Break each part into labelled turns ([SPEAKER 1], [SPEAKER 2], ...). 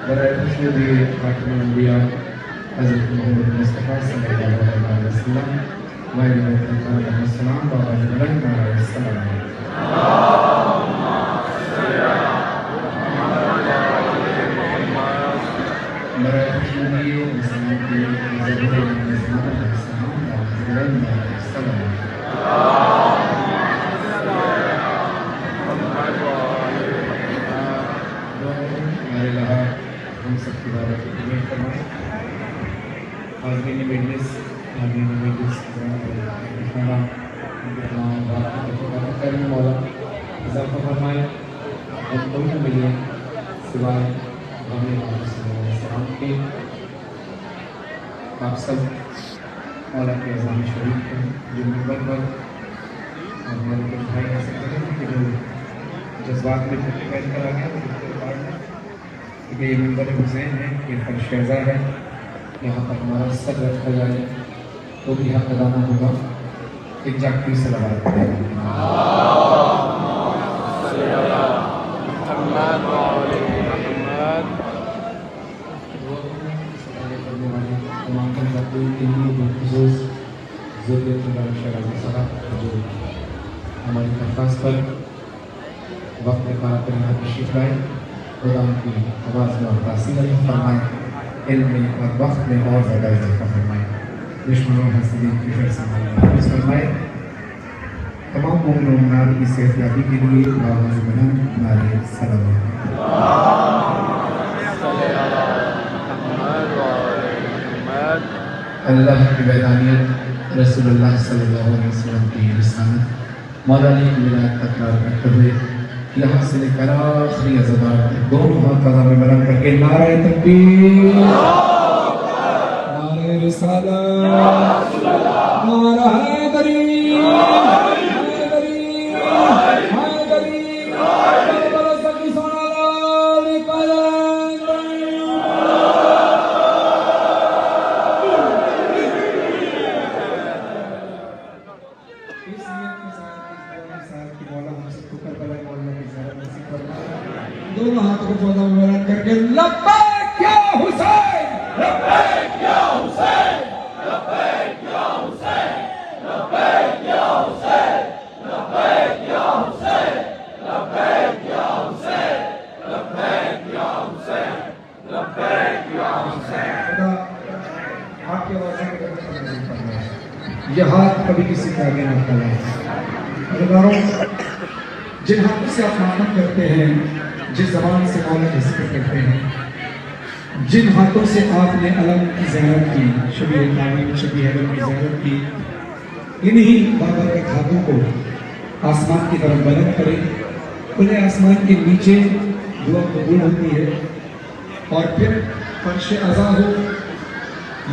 [SPEAKER 1] برائے خوشنودی خاتم الانبیاء حضرت محمد مصطفیٰ صلی اللہ علیہ وسلم وعلیہ السلام بابا جبرائیل علیہ السلام برائے خوشنودی اسلام کی ضرورت نظام علیہ السلام بابا جبرائیل علیہ السلام ہم سب کی دعوت قبول فرمائیں۔ حاضرین مجلس تمام بات کریں مولا اضافہ فرمائیں اور کوئی نہ ملے سوائے ہمیں آپ صلی اللہ علیہ وسلم کے۔ آپ سب مولا کے اذان شریف کو جو منبر پر اور ہمارے کچھ بھائی ایسے کریں کہ جو جذبات میں پہل کر آ گیا کہ یہ منبر حسین ہے، یہ فرش شہزہ ہے، یہاں پر ہمارا سر رکھا جائے تو بھی حق ادا نہ ہوگا۔ ایک جاگتی صلوات پڑھیں۔ تمام مقبول کے لیے بالخصوص ضرورت اللہ شہزاد صاحب جو ہماری درخواست پر وقت نکال کر یہاں تشریف لائے، خدا ان کی آواز میں اور تاثیر عطا فرمائے، علم میں اور وقت میں اور زیادہ اضافہ فرمائے، دشمنوں حسدین کی شر سے محفوظ فرمائے۔ تمام مومن و مومنات کی صحت یابی کے لیے بابا جبرائیل نعرہ صلوات۔ اللہ کی وحدانیت، رسول اللہ صلی اللہ علیہ وسلم کی رسالت، مولا علی کی ولایت تکرار کرتے ہوئے یہاں سے لے کر آخری عزدار تک دونوں ہاتھ فضا میں بلند کر کے نعرہ تکبیر، نعرہ رسالت، نعرہ حیدری، حیدری، حیدری، دونوں ہاتھوں کو فضا میں بلند کر کے لبیک یا حسین، لبیک یا حسین، لبیک یا حسین، لبیک یا حسین، لبیک یا حسین، لبیک یا حسین، لبیک یا حسین، لبیک یا حسین۔ خدا آپ کی آوازیں کو قبول فرمائے۔ یہ ہاتھ کبھی کسی کے آگے نہ پھیلائیں۔ عزیزانو، جن ہاتھوں سے آپ ماتم کرتے ہیں، جس زبان سے مولا کا ذکر کرتے ہیں، جن ہاتھوں سے آپ نے علم کی زیارت کی، شبیہ تعلیم، شبیہ علم کی زیارت کی، انہی بابرکت ہاتھوں کو آسمان کی طرف بلند کریں۔ انہیں آسمان کے نیچے دعا قبول ہوتی ہے اور پھر فرش عزا ہو،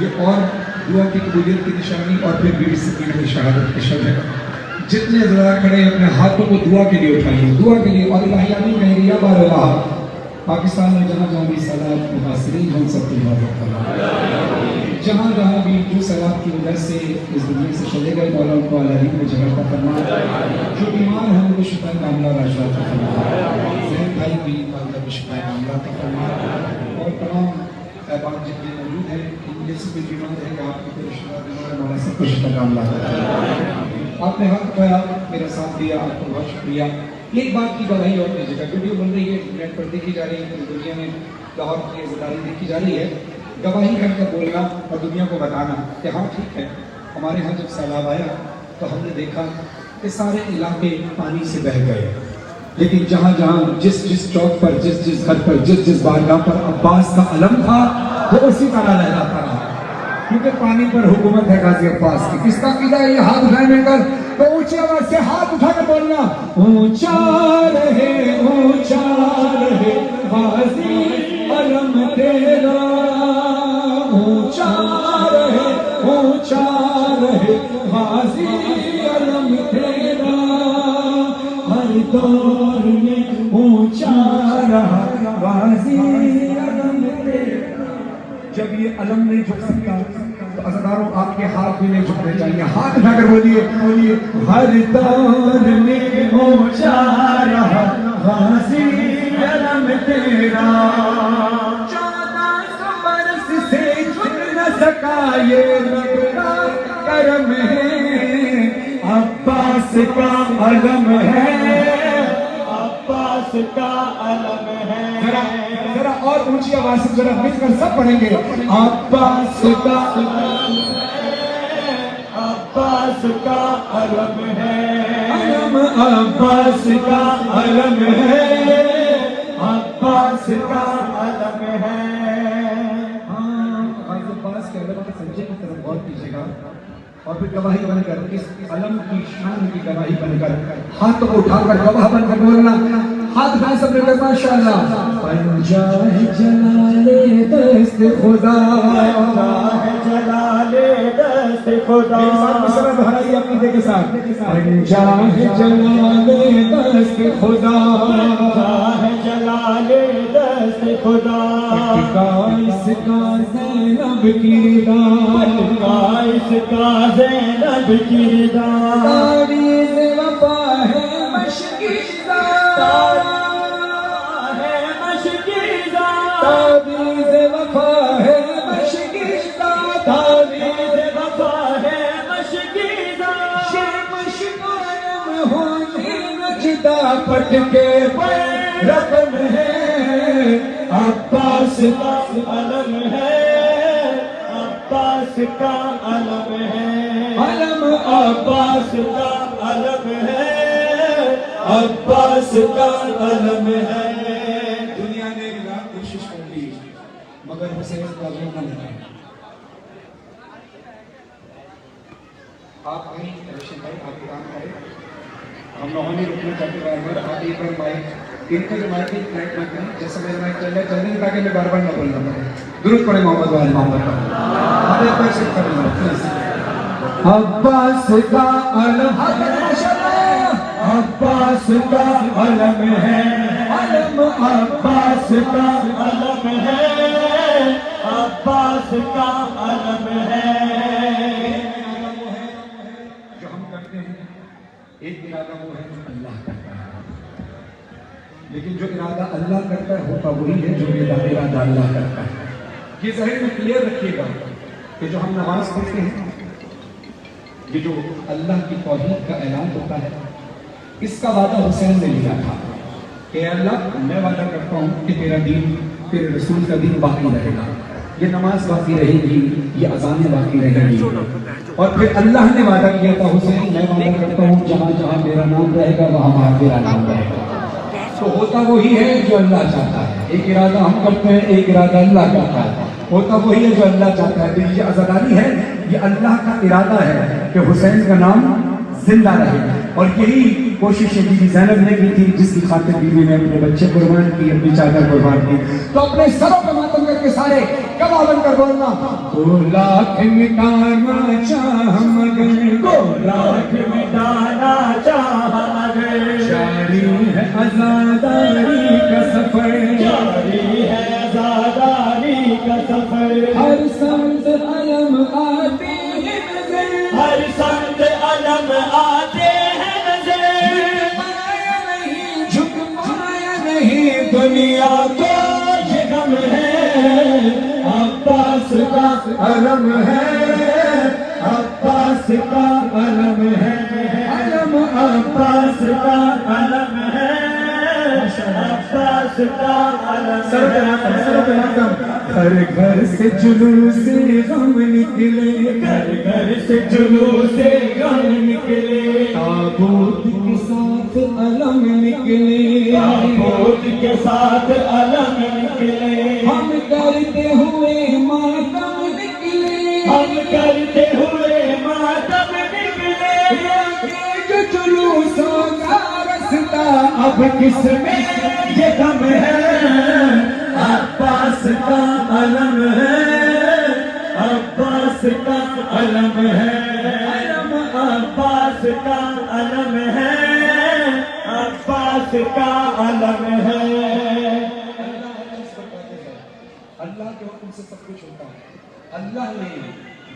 [SPEAKER 1] یہ اور دعا کی قبولیت کی نشانی، اور پھر بی بی سکینہ کی شہادت کی شب ہے۔ جتنے ذرا کھڑے اپنے ہاتھوں کو دعا کے لیے اٹھائیے، دعا کے لیے، اور الہی آمین کہیں یا بار اللہ پاکستان میں جہاں جہاں بھی سیلاب متاثرین ہم سب کی حفاظت فرما، جہاں جہاں بھی جو سیلاب کی وجہ سے اس دنیا سے چلے گئے، مولا ان کو الہی میں جگہ عطا فرما، جو بیمار ہیں ان کو شفا کاملہ عطا فرما، ذہن بھائی بھی والدہ کو شفا کاملہ عطا فرما، اور تمام احباب جتنے موجود ہیں ان میں سے کوئی بیمار ہے کہ آپ کو کوئی شفا دینا ہے، مولا سب کو شفا کاملہ عطا فرما۔ آپ نے حق پایا، میرا ساتھ دیا، آپ کو بہت شکریہ۔ ایک بات کی گواہی اور اپنی جگہ ویڈیو بن رہی ہے، نیٹ پر دیکھی جا رہی ہے، پوری دنیا میں لاہور کی عزاداری دیکھی جا رہی ہے، گواہی کر کے بولنا اور دنیا کو بتانا کہ ہاں ٹھیک ہے، ہمارے ہاں جب سیلاب آیا تو ہم نے دیکھا کہ سارے علاقے پانی سے بہہ گئے، لیکن جہاں جہاں جس جس چوک پر، جس جس گھر پر، جس جس بارگاہ پر عباس کا علم تھا وہ اسی طرح لہراتا رہا۔ کیونکہ پانی پر حکومت ہے غازی عباس کی. کس کا عقیدہ ہے یہ؟ ہاتھ اٹھائے مل کر تو اونچی آواز سے ہاتھ اٹھا کر بولنا اونچا رہے غازی علم تیرا, اونچا رہے غازی علم تیرا, ہر دور میں اونچا رہا غازی علم تیرا. جب یہ علم نہیں جھک سکتا تو عزاداروں آپ کے ہاتھ بھی نہیں جھکنے چاہیے. ہاتھ اٹھا کر بولیے ہر دور میں اونچا رہا غازی علم تیرا, 1400 برس سے جھک نہ سکا یہ لگتا کرم ہے, عباس کا علم ہے, عباس کا علم ہے. ذرا اور اونچی آواز سے ذرا مل کر سب پڑھیں گے عباس کا علم ہے, عباس کا علم ہے, علم عباس کا علم ہے, عباس کا علم ہے. ہاں, عباس کے علم کے سجدے کی طرف غور کیجیے گا اور پھر گواہی بن کر اس علم کی شان کی گواہی بن کر ہاتھ کو اٹھا کر گواہ بن کر بولنا. ہاتھ اٹھائیں سب مل کر ماشاءاللہ. پنجاہ جلال دست خدا, جلال دست خدا, ایک ساتھ مصرع دہرائیے عقیدے کے ساتھ. پنجاہ جلال دست خدا, جلال دست خدا, اس کا زینب کی داد, اس کا زینب کی داد, تاریخ وفا ہے مشکیزہ, تعویذ وفا ہے مشکیزہ, تعویذ وفا ہے مشکیزہ, شرمش قائم ہوئی نجدہ پٹ کے پر رقم ہے, عباس کا علم ہے, عباس کا علم ہے, علم عباس کا علم ہے, عباس کا علم ہے. دنیا نے کوشش کر لی مگر حسین کا علم نہیں. آپ آئیں روشن بھائی, آپ کام کریں, ہم لوگوں نے رکنا چاہتے بار آپ ایک بار مائک ان کا جو مائک ایک فلائٹ نہ کریں, جیسے میرا مائک چل رہا ہے چل رہے تاکہ میں بار بار نہ بولنا پڑے. درود پڑھیں محمد والے محمد پر, آپ ایک بار شکر کر لیں پلیز. عباس کا علم, عباس کا علم ہے, علم عباس کا علم ہے, عباس کا علم ہے. جو ہم کرتے ہیں ایک ارادہ وہ ہے جو اللہ کرتا ہے, لیکن جو ارادہ اللہ کرتا ہے ہوتا وہی ہے جو ارادہ اللہ کرتا ہے. یہ ذہن میں کلیئر رکھیے گا کہ جو ہم نماز پڑھتے ہیں یہ جو اللہ کی توحید کا اعلان ہوتا ہے اس کا وعدہ حسین نے لیا تھا کہ اللہ میں وعدہ کرتا ہوں کہ تیرا دین, تیرے رسول کا دین باقی رہے گا, یہ نماز باقی رہے گی, یہ اذانیں باقی رہے گی. اور پھر اللہ نے وعدہ کیا تھا حسین میں وعدہ کرتا ہوں جہاں جہاں میرا نام رہے گا وہاں میرا نام رہے گا. تو ہوتا وہی ہے جو اللہ چاہتا ہے. ایک ارادہ ہم کرتے ہیں, ایک ارادہ اللہ کرتا ہے. ہوتا وہی ہے جو اللہ چاہتا ہے. تو یہ عزاداری ہے, یہ اللہ کا ارادہ ہے کہ حسین کا نام زندہ رہے. اور یہی کوشش بی بی زینب نے کی تھی جس کی خاطر بیوی نے اپنے بچے قربان کی, اپنی چادر قربان کی. تو اپنے سروں پہ ماتم کر کے سارے گواہ بن کر بولنا تو لاکھ مٹانا چاہ مگر, کو لاکھ مٹانا چاہ مگر, جاری ہے عزاداری کا سفر, جاری ہے عزاداری کا سفر. ہر سمت علم آتے ہیں نظر, ہر سمت علم آتے ہیں نظر, پایا نہیں جھک پایا نہیں دنیا کو یہ غم ہے, عباس کا علم ہے, عباس کا علم ہے, علم عباس کا علم ہے, عباس کا علم. ہر گھر سے جلوس غم نکلے, ہر گھر سے جلوس غم نکلے, تابوت کے ساتھ علم نکلے, تابوت کے ساتھ علم نکلے, ہم کرتے ہوئے ماتم نکلے, ہم اب کس میں یہ غم ہے، عباس کا علم ہے، عباس کا علم ہے، عباس کا علم ہے، عباس کا علم ہے۔ اللہ کے حکم سے سب کچھ ہوتا ہے۔ اللہ نے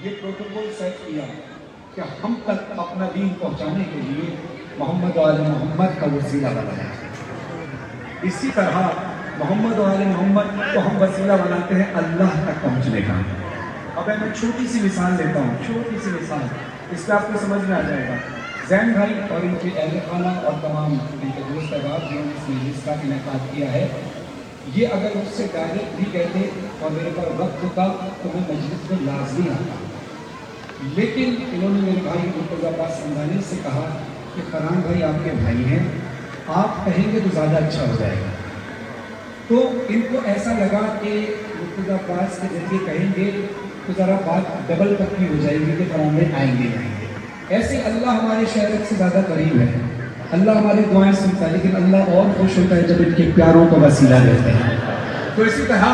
[SPEAKER 1] یہ پروٹوکول سیٹ کیا کہ ہم تک اپنا دین پہنچانے کے لیے محمد و آل محمد کا وسیلہ بنایا۔ اسی طرح محمد و آل محمد کو ہم وسیلہ بناتے ہیں اللہ تک پہنچنے کا۔ اب میں چھوٹی سی مثال لیتا ہوں، چھوٹی سی مثال، اس سے آپ کو سمجھ میں آ جائے گا۔ زین بھائی اور ان کے اہل خانہ اور تمام ان کے دوست احباب جنہوں نے اس مجلس کا انعقاد کیا ہے، یہ اگر مجھ سے ڈائریکٹ بھی کہتے اور میرے پاس وقت ہوتا تو میں مجلس میں لازمی آتا، لیکن انہوں نے میرے بھائی مرتضی عباس سمدانی سے کہا کہ فرحان بھائی آپ کے بھائی ہیں، آپ کہیں گے تو زیادہ اچھا ہو جائے گا۔ تو ان کو ایسا لگا کہ مرتضی عباس کے ذریعے کہیں گے تو ذرا بات ڈبل پکی ہو جائے گی کہ فرحان بھائی آئیں گے۔ ایسے اللہ ہمارے شہر سے زیادہ قریب ہے، اللہ ہماری دعائیں سنتا ہے، لیکن اللہ اور خوش ہوتا ہے جب ان کے پیاروں کو وسیلہ دیتے ہیں۔ تو اسی طرح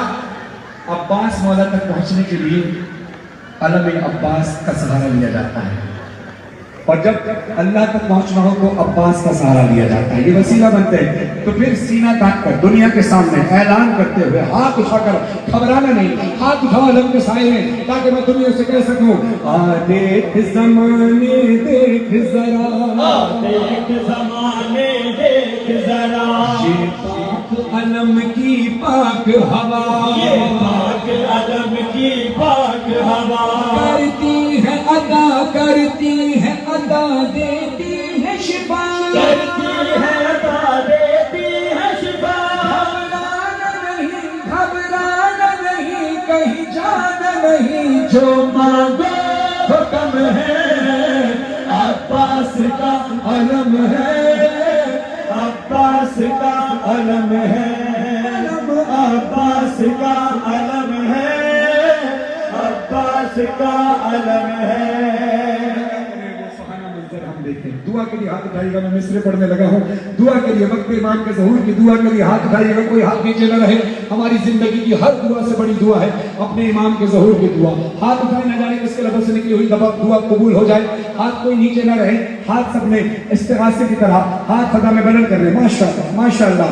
[SPEAKER 1] عباس مولا تک پہنچنے کے لیے علم عباس کا سہارا لیا جاتا ہے، اور جب اللہ تک پہنچنا ہو تو عباس کا سہارا لیا جاتا ہے، یہ وسیلہ بنتے ہیں۔ تو پھر سینہ تاک کر دنیا کے سامنے اعلان کرتے ہوئے ہاتھ اٹھا کر، گھبرانا نہیں، ہاتھ اٹھاؤ علم کے سائے میں، تاکہ میں دنیا سے کہہ سکوں دیکھ زمانے دیکھ ذرا، دیکھ زمانے دیکھ ذرا، یہ پاک علم کی پاک ہوا، یہ پاک علم کی پاک ہوا، کرتی ہے ادا کرتی ہے ادا دیتی ہے شفا، کرتی ہے ادا دیتی ہے شفا، گھبرانا نہیں کہیں جانا نہیں، جو مانگو حکم ہے، عباس کا علم ہے، عباس کا علم ہے، عباس کا علم ہے، عباس کا علم ہے۔ دعا کے لیے ہاتھ اٹھائیے گا، میں مصرے پڑھنے لگا ہوں، دعا کے لیے وقت امام کے ظہور کی دعا کے لیے ہاتھ اٹھائیے گا، کوئی ہاتھ نیچے نہ رہے۔ ہماری زندگی کی ہر دعا سے بڑی دعا ہے اپنے امام کے ظہور کی دعا۔ ہاتھ اٹھائے نہ جانے کس کے لفظ سے نکلی ہوئی دعا قبول ہو جائے، ہاتھ کوئی نیچے نہ رہے، ہاتھ سب نے استغاثے کی طرح ہاتھ فضا میں بلند کر لیں۔ ماشاءاللہ ماشاءاللہ۔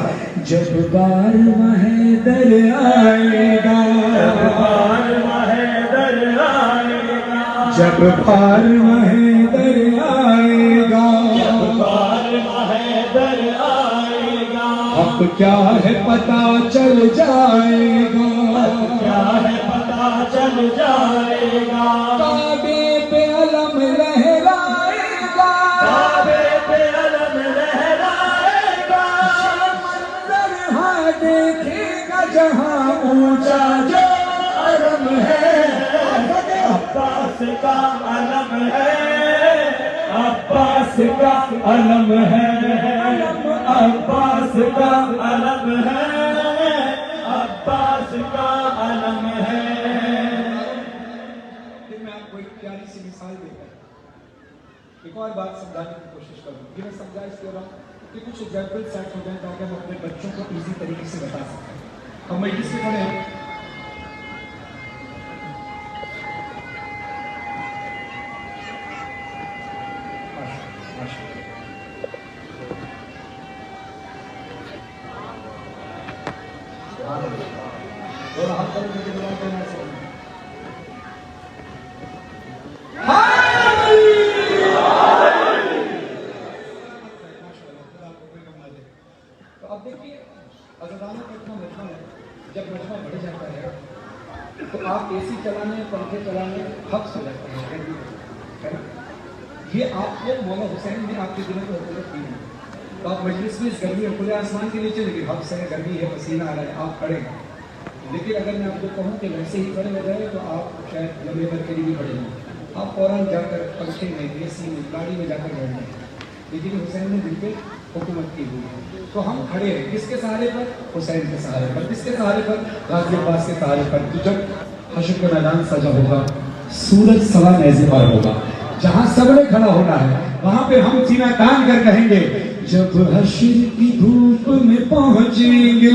[SPEAKER 1] جب بار ماہ در آئے گا، جب بار ماہ در آئے گا، جب بار ماہ در آئے گا، جب بار ماہ در آئے گا، اب کیا ہے پتہ چل جائے گا، اب کیا ہے پتہ چل جائے گا، کعبے پہ علم لہرائے گا، کعبے پہ علم لہرائے گا، منظر ہاں دیکھے گا جہاں اونچا جو علم ہے، عباس کا علم ہے، عباس کا علم ہے، عباس کا علم ہے، عباس کا علم ہے۔ پھر میں آپ کو ایک پیاری سی مثال دیتا ہوں، ایک اور بات سمجھانے کی کوشش کروں، یہ میں سمجھا اس لیے رہا ہوں کہ کچھ ایگزامپل سیٹ ہو جائیں تاکہ ہم اپنے بچوں کو ایزی طریقے سے بتا سکیں۔ ہم مجلس میں کھڑے ہیں، اب دیکھیے اذانوں کا اتنا مجمع ہے، جب مجمع بڑھ جاتا ہے تو آپ اے سی چلانے پنکھے چلانے حق ہو جاتے ہیں، یہ آپ کو مولا حسین نے آپ کے دلوں کو حکومت کی ہے، تو آپ مجلس میں اس گرمی اور کھلے آسمان کے نیچے، لیکن حق سے گرمی ہے، پسینہ آ رہا ہے، آپ کھڑے ہیں، لیکن اگر میں آپ کو کہوں کہ ویسے ہی کھڑے ہو جائے تو آپ شاید لمبے بھر کے لیے بھی کھڑے ہوں، آپ فوراً جا کر پنکھے میں اے سی میں گاڑی میں جا کر بیٹھ جائیں، لیکن حسین نے دل پہ حکومت کی ہوئی ہے، تو ہم کھڑے ہیں کس کے سہارے پر؟ حسین کے سہارے پر۔ کس کے سہارے پر؟ غازی عباس کے سہارے پر۔ تو جب حشر کا میدان سجا ہوگا، سورج سوا نیزے پر ہوگا، جہاں سب نے کھڑا ہونا ہے، وہاں پہ ہم سینہ تان کر کہیں گے جب حشر کی دھوپ میں پہنچیں گے،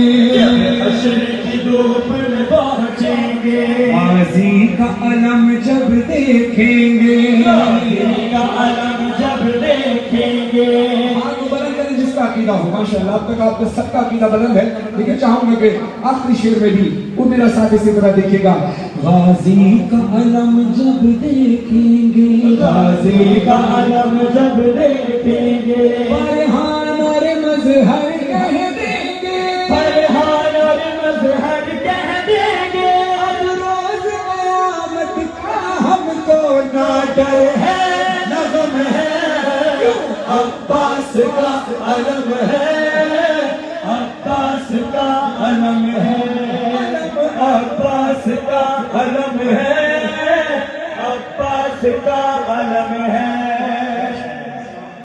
[SPEAKER 2] حشر کی دھوپ میں پہنچیں گے،
[SPEAKER 1] غازی کا علم جب دیکھیں گے،
[SPEAKER 2] غازی کا علم جب دیکھیں گے.
[SPEAKER 1] ہاتھ کو بلند کریں جس کا عقیدہ ہو. ماشاءاللہ اب تک آپ کا سب کا عقیدہ بلند ہے، لیکن چاہوں گا کہ آخری شعر میں بھی وہ میرا ساتھ اسی طرح دیکھیے گا. غازی کا علم جب دیکھیں گے،
[SPEAKER 2] غازی کا علم جب دیکھیں گے،
[SPEAKER 1] فرحان اور مظہر کہہ دیں گے،
[SPEAKER 2] فرحان اور مظہر کہہ دیں گے.
[SPEAKER 1] اب روز قیامت کا ہم کو نہ ڈر ہے،
[SPEAKER 2] نغم ہے عباس کا علم ہے.